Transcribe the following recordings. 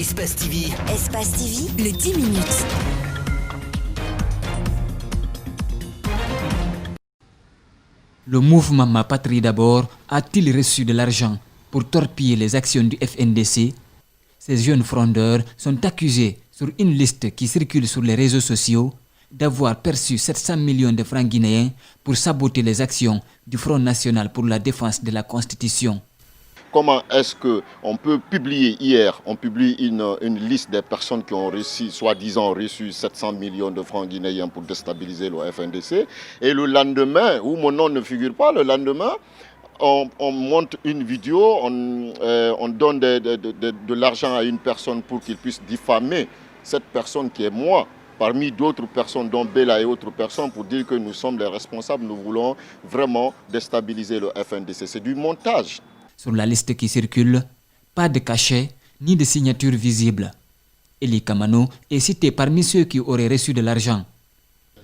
Espace TV. Espace TV, le 10 minutes. Le mouvement Ma Patrie d'abord a-t-il reçu de l'argent pour torpiller les actions du FNDC? Ces jeunes frondeurs sont accusés sur une liste qui circule sur les réseaux sociaux d'avoir perçu 700 millions de francs guinéens pour saboter les actions du Front National pour la défense de la Constitution. Comment est-ce qu'on peut publier hier, on publie une liste des personnes qui ont reçu, soi-disant reçu 700 millions de francs guinéens pour déstabiliser le FNDC, et le lendemain, où mon nom ne figure pas, le lendemain, on monte une vidéo, on donne de l'argent à une personne pour qu'il puisse diffamer cette personne qui est moi, parmi d'autres personnes, dont Bella et autres personnes, pour dire que nous sommes les responsables, nous voulons vraiment déstabiliser le FNDC. C'est du montage. Sur la liste qui circule, pas de cachet ni de signature visible. Eli Kamano est cité parmi ceux qui auraient reçu de l'argent.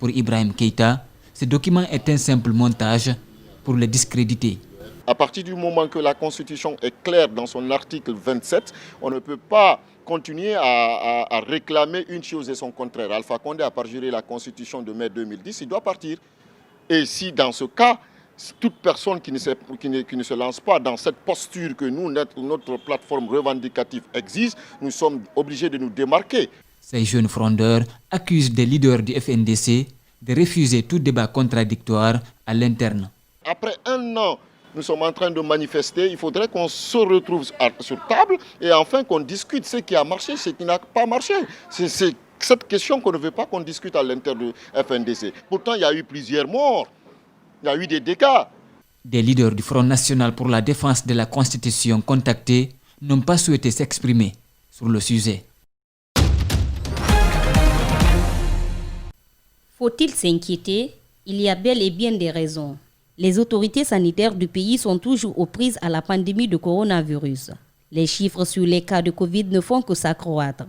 Pour Ibrahim Keïta, ce document est un simple montage pour le discréditer. À partir du moment que la Constitution est claire dans son article 27, on ne peut pas continuer à réclamer une chose et son contraire. Alpha Condé a parjuré la Constitution de mai 2010, il doit partir. Et si dans ce cas, toute personne qui ne se lance pas dans cette posture que nous, notre plateforme revendicative exige, nous sommes obligés de nous démarquer. Ces jeunes frondeurs accusent des leaders du FNDC de refuser tout débat contradictoire à l'interne. Après un an, nous sommes en train de manifester, il faudrait qu'on se retrouve sur table et enfin qu'on discute ce qui a marché, ce qui n'a pas marché. C'est cette question qu'on ne veut pas qu'on discute à l'intérieur du FNDC. Pourtant, il y a eu plusieurs morts, il y a eu des dégâts. Des leaders du Front National pour la défense de la Constitution contactés n'ont pas souhaité s'exprimer sur le sujet. Faut-il s'inquiéter? Il y a bel et bien des raisons. Les autorités sanitaires du pays sont toujours aux prises à la pandémie de coronavirus. Les chiffres sur les cas de Covid ne font que s'accroître.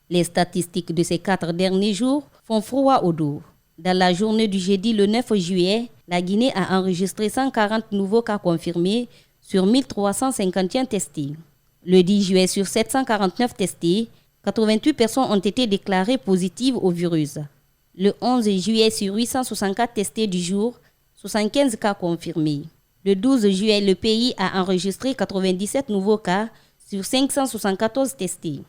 Les statistiques de ces 4 derniers jours font froid au dos. Dans la journée du jeudi le 9 juillet, la Guinée a enregistré 140 nouveaux cas confirmés sur 1351 testés. Le 10 juillet, sur 749 testés, 88 personnes ont été déclarées positives au virus. Le 11 juillet, sur 864 testés du jour, 75 cas confirmés. Le 12 juillet, le pays a enregistré 97 nouveaux cas sur 574 testés.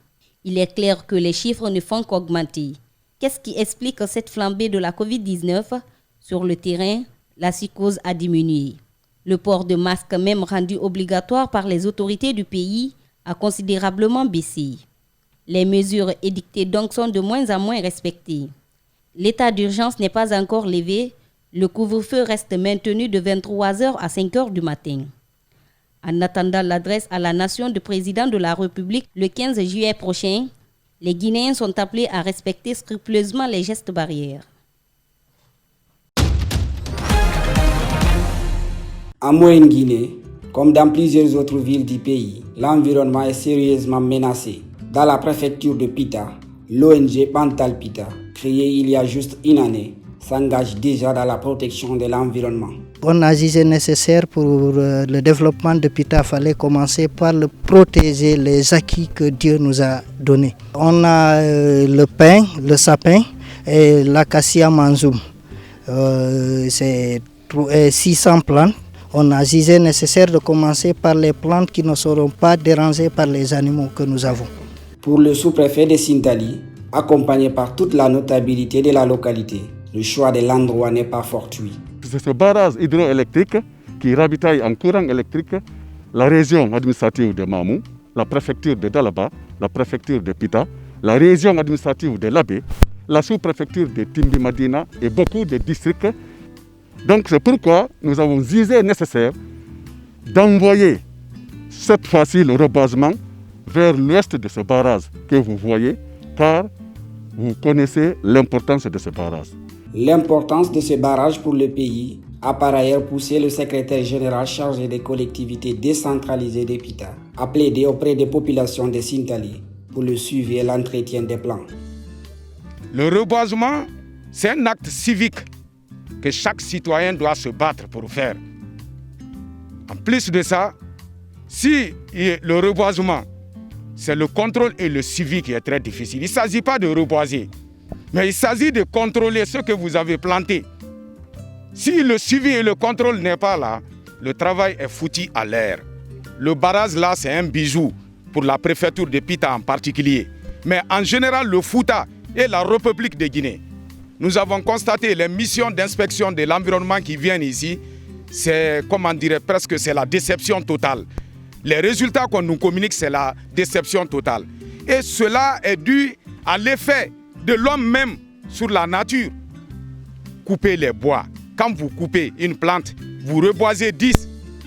Il est clair que les chiffres ne font qu'augmenter. Qu'est-ce qui explique cette flambée de la Covid-19? Sur le terrain, la psychose a diminué. Le port de masque, même rendu obligatoire par les autorités du pays, a considérablement baissé. Les mesures édictées donc sont de moins en moins respectées. L'état d'urgence n'est pas encore levé. Le couvre-feu reste maintenu de 23h à 5h du matin. En attendant l'adresse à la nation du président de la République le 15 juillet prochain, les Guinéens sont appelés à respecter scrupuleusement les gestes barrières. En Moyenne-Guinée, comme dans plusieurs autres villes du pays, l'environnement est sérieusement menacé. Dans la préfecture de Pita, l'ONG Pantal Pita, créée il y a juste une année, s'engage déjà dans la protection de l'environnement. On a jugé nécessaire pour le développement de Pita, il fallait commencer par protéger les acquis que Dieu nous a donnés. On a le pin, le sapin et l'acacia manzoum. C'est 600 plantes. On a jugé nécessaire de commencer par les plantes qui ne seront pas dérangées par les animaux que nous avons. Pour le sous-préfet de Sintali, accompagné par toute la notabilité de la localité, le choix de l'endroit n'est pas fortuit. C'est ce barrage hydroélectrique qui ravitaille en courant électrique la région administrative de Mamou, la préfecture de Dalaba, la préfecture de Pita, la région administrative de Labé, la sous-préfecture de Timbi-Madina et beaucoup de districts. Donc c'est pourquoi nous avons jugé nécessaire d'envoyer cette fois-ci le rebasement vers l'ouest de ce barrage que vous voyez, car vous connaissez l'importance de ce barrage. L'importance de ce barrage pour le pays a par ailleurs poussé le secrétaire général chargé des collectivités décentralisées de Pita à plaider auprès des populations de Sintali pour le suivi et l'entretien des plans. Le reboisement, c'est un acte civique que chaque citoyen doit se battre pour faire. En plus de ça, si le reboisement c'est le contrôle et le suivi qui est très difficile. Il ne s'agit pas de reboiser, mais il s'agit de contrôler ce que vous avez planté. Si le suivi et le contrôle n'est pas là, le travail est foutu à l'air. Le barrage là, c'est un bijou pour la préfecture de Pita en particulier. Mais en général, le Fouta et la République de Guinée, nous avons constaté les missions d'inspection de l'environnement qui viennent ici, c'est, comment dirait, presque c'est la déception totale. Les résultats qu'on nous communique, c'est la déception totale. Et cela est dû à l'effet de l'homme même sur la nature. Couper les bois. Quand vous coupez une plante, vous reboisez 10,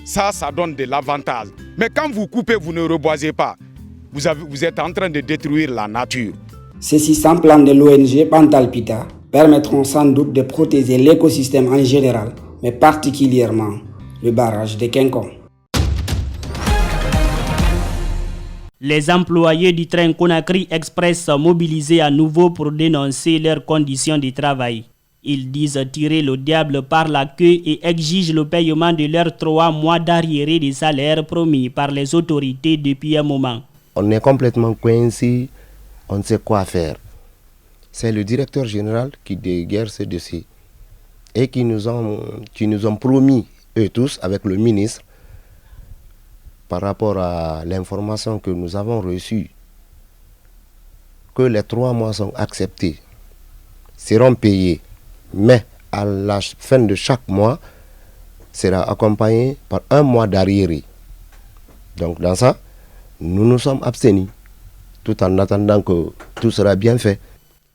ça donne de l'avantage. Mais quand vous coupez, vous ne reboisez pas. Vous êtes en train de détruire la nature. Ces 600 plans de l'ONG Pantalpita permettront sans doute de protéger l'écosystème en général, mais particulièrement le barrage de Kenkon. Les employés du train Conakry Express sont mobilisés à nouveau pour dénoncer leurs conditions de travail. Ils disent tirer le diable par la queue et exigent le paiement de leurs 3 mois d'arriérés de salaire promis par les autorités depuis un moment. On est complètement coincé, on ne sait quoi faire. C'est le directeur général qui déguerre ce dossier et qui nous ont promis, eux tous, avec le ministre, par rapport à l'information que nous avons reçue, que les 3 mois sont acceptés, seront payés, mais à la fin de chaque mois, sera accompagné par 1 mois d'arriéré. Donc dans ça, nous nous sommes abstenus, tout en attendant que tout sera bien fait.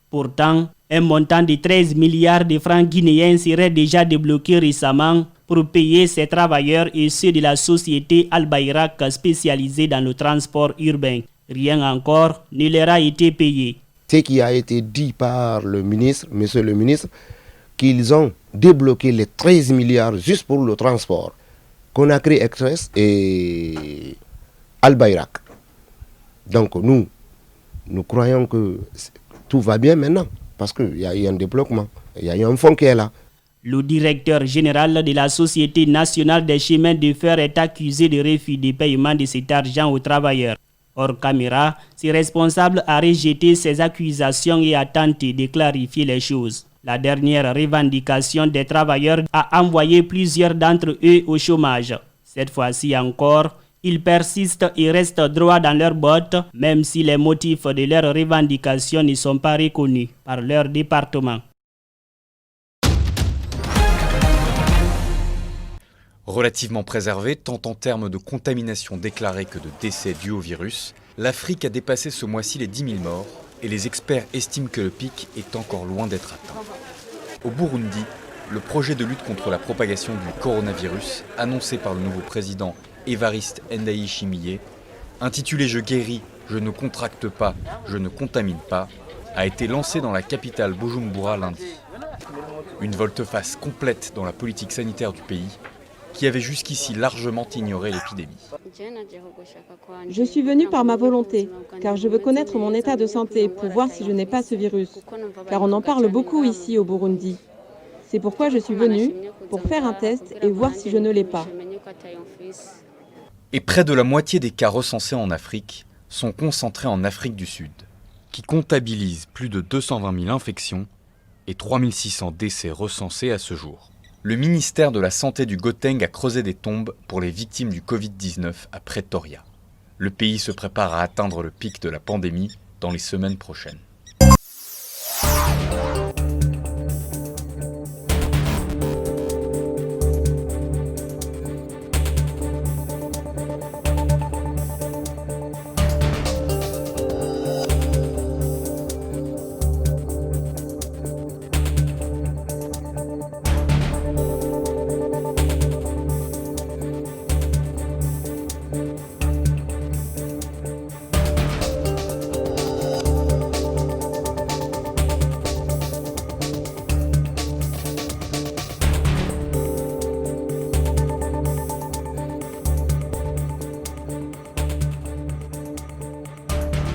Pourtant, un montant de 13 milliards de francs guinéens serait déjà débloqué récemment pour payer ces travailleurs et ceux de la société Al-Bayrak spécialisée dans le transport urbain. Rien encore ne leur a été payé. Ce qui a été dit par le ministre, monsieur le ministre, qu'ils ont débloqué les 13 milliards juste pour le transport. Conakry Express et Al-Bayrak. Donc nous croyons que tout va bien maintenant, parce qu'il y a eu un débloquement, il y a eu un fonds qui est là. Le directeur général de la Société nationale des chemins de fer est accusé de refus de paiement de cet argent aux travailleurs. Hors caméra, ce responsable a rejeté ces accusations et a tenté de clarifier les choses. La dernière revendication des travailleurs a envoyé plusieurs d'entre eux au chômage. Cette fois-ci encore, ils persistent et restent droits dans leurs bottes, même si les motifs de leurs revendications ne sont pas reconnus par leur département. Relativement préservée, tant en termes de contamination déclarée que de décès dus au virus, l'Afrique a dépassé ce mois-ci les 10 000 morts et les experts estiment que le pic est encore loin d'être atteint. Au Burundi, le projet de lutte contre la propagation du coronavirus, annoncé par le nouveau président Évariste Ndayishimiye, intitulé « Je guéris, je ne contracte pas, je ne contamine pas », a été lancé dans la capitale Bujumbura lundi. Une volte-face complète dans la politique sanitaire du pays, qui avait jusqu'ici largement ignoré l'épidémie. Je suis venue par ma volonté, car je veux connaître mon état de santé pour voir si je n'ai pas ce virus, car on en parle beaucoup ici au Burundi. C'est pourquoi je suis venue, pour faire un test et voir si je ne l'ai pas. Et près de la moitié des cas recensés en Afrique sont concentrés en Afrique du Sud, qui comptabilise plus de 220 000 infections et 3 600 décès recensés à ce jour. Le ministère de la Santé du Gauteng a creusé des tombes pour les victimes du Covid-19 à Pretoria. Le pays se prépare à atteindre le pic de la pandémie dans les semaines prochaines.